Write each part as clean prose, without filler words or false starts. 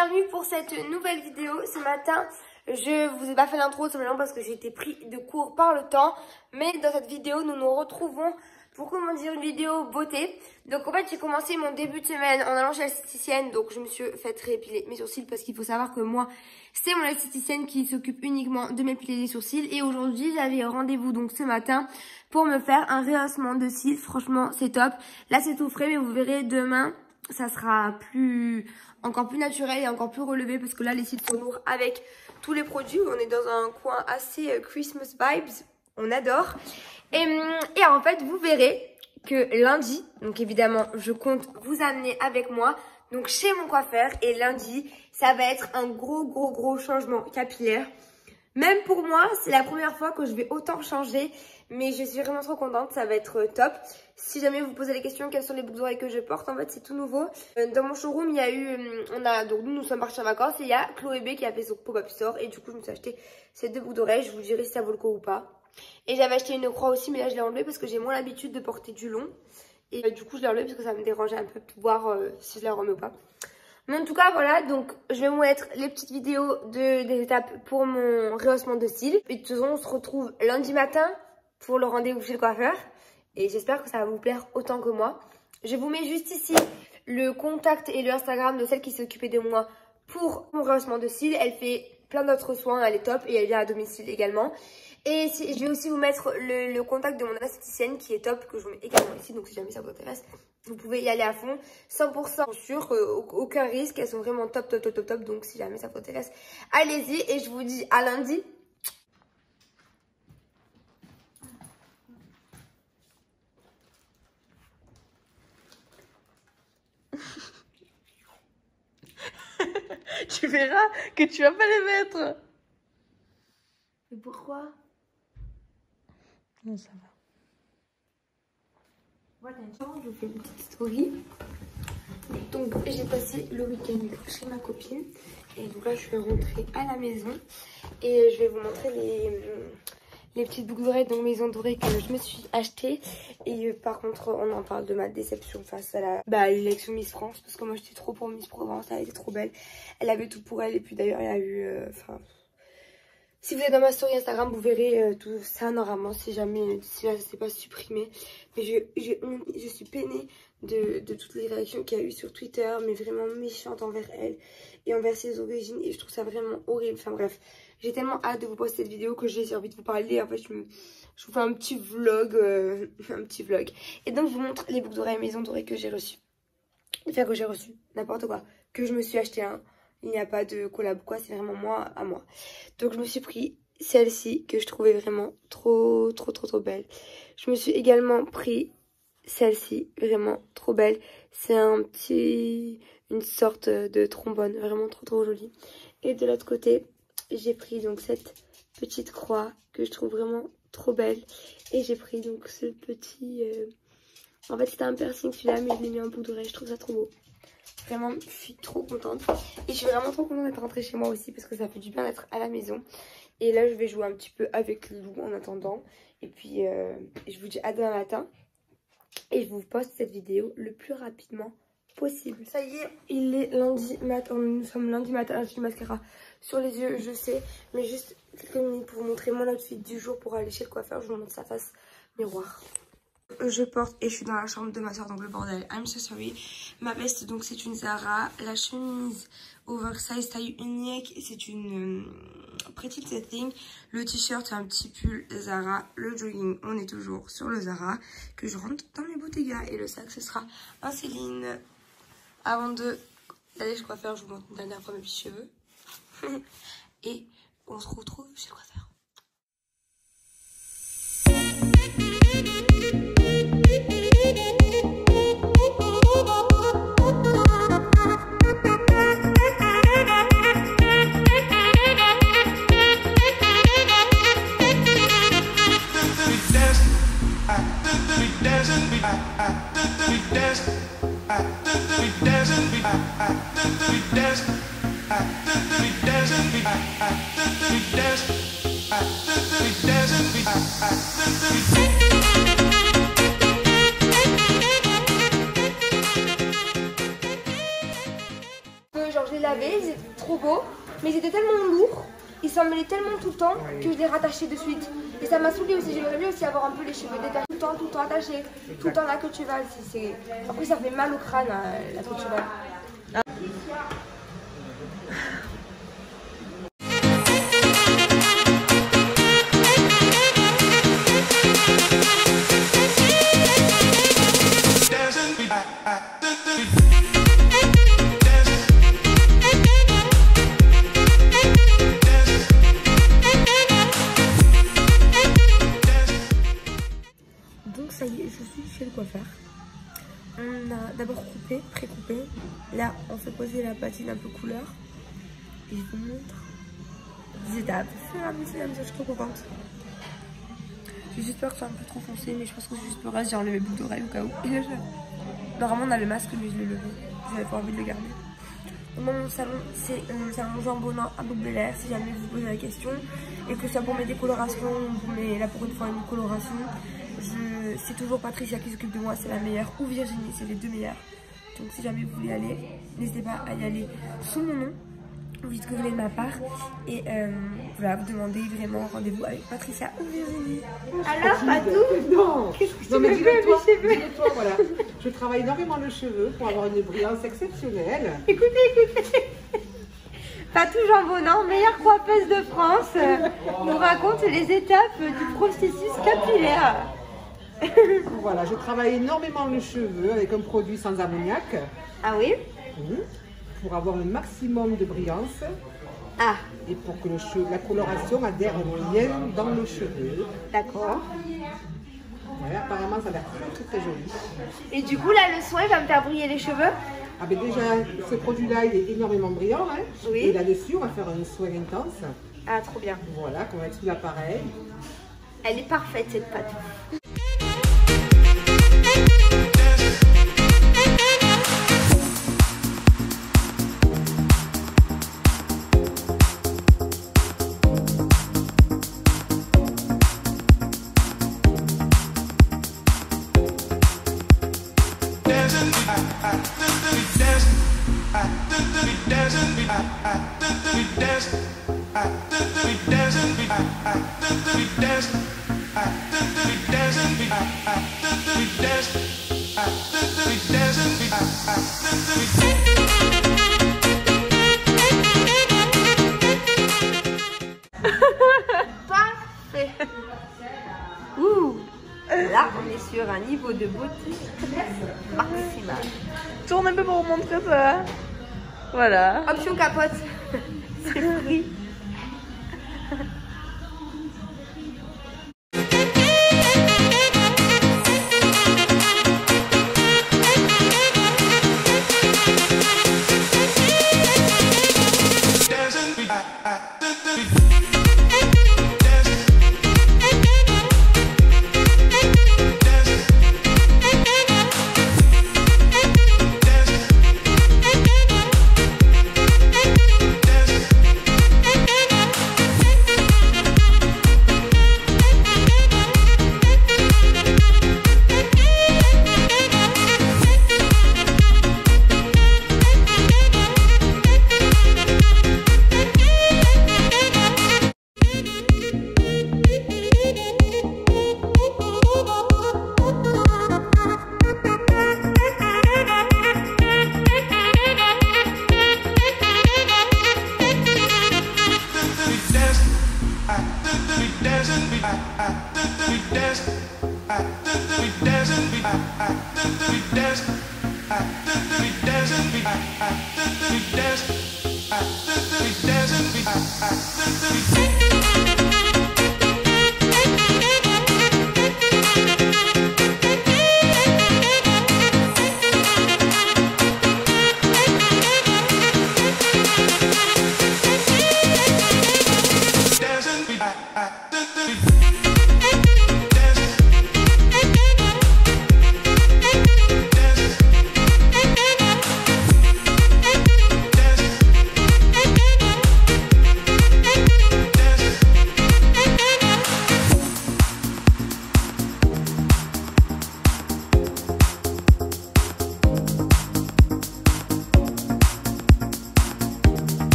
bienvenue pour cette nouvelle vidéo. Ce matin, je vous ai pas fait l'intro simplement parce que j'ai été pris de court par le temps. Mais dans cette vidéo, nous nous retrouvons pour comment dire une vidéo beauté. Donc en fait, j'ai commencé mon début de semaine en allant chez l'esthéticienne. Donc je me suis fait réépiler mes sourcils parce qu'il faut savoir que moi, c'est mon esthéticienne qui s'occupe uniquement de m'épiler les sourcils. Et aujourd'hui, j'avais rendez-vous donc ce matin pour me faire un rehaussement de cils. Franchement, c'est top. Là, c'est tout frais, mais vous verrez demain, ça sera encore plus naturel et encore plus relevé parce que là, les cils sont lourds avec tous les produits. On est dans un coin assez Christmas vibes. On adore. Et en fait, vous verrez que lundi, donc évidemment, je compte vous amener avec moi donc chez mon coiffeur. Et lundi, ça va être un gros changement capillaire. Même pour moi, c'est la première fois que je vais autant changer. Mais je suis vraiment trop contente, ça va être top. Si jamais vous posez la question, quelles sont les boucles d'oreilles que je porte, en fait c'est tout nouveau. Dans mon showroom, il y a eu, donc nous sommes partis en vacances et il y a Chloé B qui a fait son pop-up store. Et du coup, je me suis acheté ces deux boucles d'oreilles, je vous dirai si ça vaut le coup ou pas. Et j'avais acheté une croix aussi, mais là je l'ai enlevée parce que j'ai moins l'habitude de porter du long. Et du coup, je l'ai enlevée parce que ça me dérangeait un peu de voir si je la remets ou pas. Mais en tout cas, voilà, donc je vais vous mettre les petites vidéos des étapes pour mon rehaussement de cils. Et de toute façon, on se retrouve lundi matin pour le rendez-vous chez le coiffeur. Et j'espère que ça va vous plaire autant que moi. Je vous mets juste ici le contact et le Instagram de celle qui s'est occupée de moi pour mon rehaussement de cils. Elle fait plein d'autres soins, elle est top et elle vient à domicile également. Et je vais aussi vous mettre le contact de mon esthéticienne qui est top, que je vous mets également ici. Donc si jamais ça vous intéresse, vous pouvez y aller à fond. 100% sûr, aucun risque. Elles sont vraiment top. Donc si jamais ça vous intéresse, allez-y. Et je vous dis à lundi. Tu verras que tu vas pas les mettre. Mais pourquoi? Non, ça va. Voilà, je vous fais une petite story. Donc j'ai passé le week-end chez ma copine. Et donc là je suis rentrée à la maison. Et je vais vous montrer les petites boucles d'oreilles, donc maison dorée que je me suis achetée. Et par contre on en parle de ma déception face à l'élection Miss France. Parce que moi j'étais trop pour Miss Provence, elle était trop belle. Elle avait tout pour elle et puis d'ailleurs il y a eu... si vous êtes dans ma story Instagram, vous verrez tout ça normalement si jamais ça s'est pas supprimé. Mais je suis peinée de toutes les réactions qu'il y a eu sur Twitter, mais vraiment méchante envers elle et envers ses origines. Et je trouve ça vraiment horrible. Enfin bref, j'ai tellement hâte de vous poster cette vidéo que j'ai envie de vous parler. En fait, je vous fais un petit vlog, Et donc, je vous montre les boucles d'oreilles maison dorée que j'ai reçues. Enfin, que j'ai reçues, n'importe quoi. Que je me suis acheté un. Il n'y a pas de collab quoi, c'est vraiment moi à moi. Donc je me suis pris celle-ci que je trouvais vraiment trop belle. Je me suis également pris celle-ci, vraiment trop belle. C'est une sorte de trombone, vraiment trop jolie. Et de l'autre côté, j'ai pris donc cette petite croix que je trouve vraiment trop belle. Et j'ai pris donc ce petit... En fait c'était un piercing celui-là, mais je l'ai mis en boucle d'oreille, je trouve ça trop beau. Vraiment, je suis trop contente. Et je suis vraiment trop contente d'être rentrée chez moi aussi parce que ça fait du bien d'être à la maison. Et là, je vais jouer un petit peu avec Lou en attendant. Et puis, je vous dis à demain matin. Et je vous poste cette vidéo le plus rapidement possible. Ça y est, il est lundi matin. Nous sommes lundi matin. J'ai du mascara sur les yeux, je sais. Mais juste quelques minutes pour vous montrer mon outfit du jour pour aller chez le coiffeur. Je vous montre sa face miroir. Je porte et je suis dans la chambre de ma soeur, donc le bordel, I'm so sorry. Ma veste, donc c'est une Zara. La chemise oversize taille unique, c'est une Pretty Little Thing. Le t-shirt, c'est un petit pull Zara. Le jogging, on est toujours sur le Zara que je rentre dans mes Bottega. Et le sac, ce sera un Céline. Avant d'aller chez le coiffeur, je vous montre une dernière fois mes petits cheveux. Et on se retrouve chez le coiffeur. genre je les lavais, ils étaient trop beaux, mais ils étaient tellement lourds, ils s'en mêlaient tellement tout le temps que je les rattachais de suite. Et ça m'a saoulée aussi, j'aimerais bien aussi avoir un peu les cheveux détachés tout le temps attachés, tout le temps la queue de cheval. Après ça fait mal au crâne, la queue de cheval. Donc ça y est, je suis chez le coiffeur. On a d'abord coupé, pré-coupé. Là, on fait poser la patine un peu couleur. Et je vous montre les étapes. Je suis trop contente. J'ai juste peur que ce soit un peu trop foncé, mais je pense que c'est juste le reste. J'ai enlevé les boucles d'oreilles au cas où. Et là, normalement, on a le masque, mais je l'ai levé. J'avais pas envie de le garder. Donc, mon salon, c'est un salon Jean Bonin à Bouc-Bel-Air, si jamais vous posez la question. Et que ce soit pour mes décolorations, ou là pour une fois une coloration. C'est toujours Patricia qui s'occupe de moi, c'est la meilleure, ou Virginie, c'est les deux meilleures. Donc si jamais vous voulez aller, n'hésitez pas à y aller sous mon nom, vous dites que vous venez de ma part, et voilà, vous demandez vraiment rendez-vous avec Patricia ou Virginie. Alors, Patou, non, qu'est-ce que tu non, mais me fais à mes cheveux? dis-le-toi, voilà. Je travaille énormément le cheveu pour avoir une brillance exceptionnelle. Écoutez. Patou Jean Bonin, meilleure coiffeuse de France, nous raconte les étapes du processus capillaire. Voilà, je travaille énormément le cheveu avec un produit sans ammoniac. Ah oui? Pour avoir le maximum de brillance. Ah. Et pour que la coloration adhère bien dans le cheveu. D'accord. Voilà, apparemment ça a l'air très joli. Et du coup là le soin va me faire briller les cheveux? Ah ben déjà ce produit là il est énormément brillant, hein. Oui. Et là-dessus on va faire un soin intense. Ah trop bien. Voilà, qu'on va mettre sous l'appareil. Elle est parfaite cette Patou. Parfait. Ouh. Là, on est sur un niveau de beauté maximal. Tourne un peu pour vous montrer ça. Voilà. Option capote. C'est free.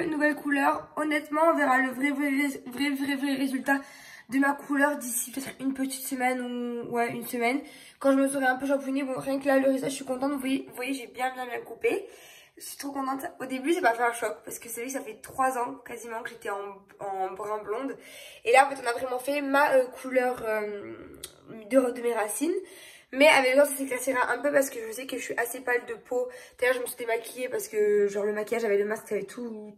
Nouvelle couleur. Honnêtement, on verra le vrai résultat de ma couleur d'ici peut-être une petite semaine ou ouais, une semaine. Quand je me serai un peu champignée, bon, rien que là, le résultat, je suis contente. Vous voyez j'ai bien coupé. Je suis trop contente. Au début, ça m'a fait un choc parce que c'est vrai que ça fait 3 ans quasiment que j'étais en brun blonde. Et là, en fait, on a vraiment fait ma couleur de mes racines. Mais avec le temps, ça s'éclaircira un peu parce que je sais que je suis assez pâle de peau. D'ailleurs, je me suis démaquillée parce que genre le maquillage avec le masque, ça avait tout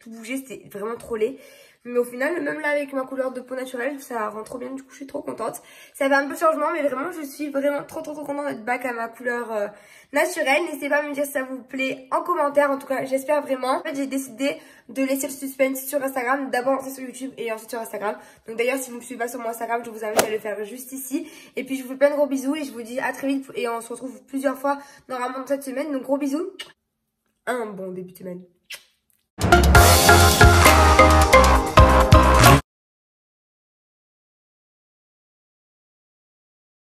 bougé. C'était vraiment trop laid. Mais au final, même là avec ma couleur de peau naturelle, ça rend trop bien. Du coup, je suis trop contente. Ça fait un peu de changement, mais vraiment, je suis vraiment trop contente d'être back à ma couleur naturelle. N'hésitez pas à me dire si ça vous plaît en commentaire. En tout cas, j'espère vraiment. En fait, j'ai décidé de laisser le suspense sur Instagram. D'abord sur YouTube et ensuite sur Instagram. Donc d'ailleurs, si vous ne me suivez pas sur mon Instagram, je vous invite à le faire juste ici. Et puis, je vous fais plein de gros bisous et je vous dis à très vite. Et on se retrouve plusieurs fois normalement cette semaine. Donc, gros bisous. Un bon début de semaine.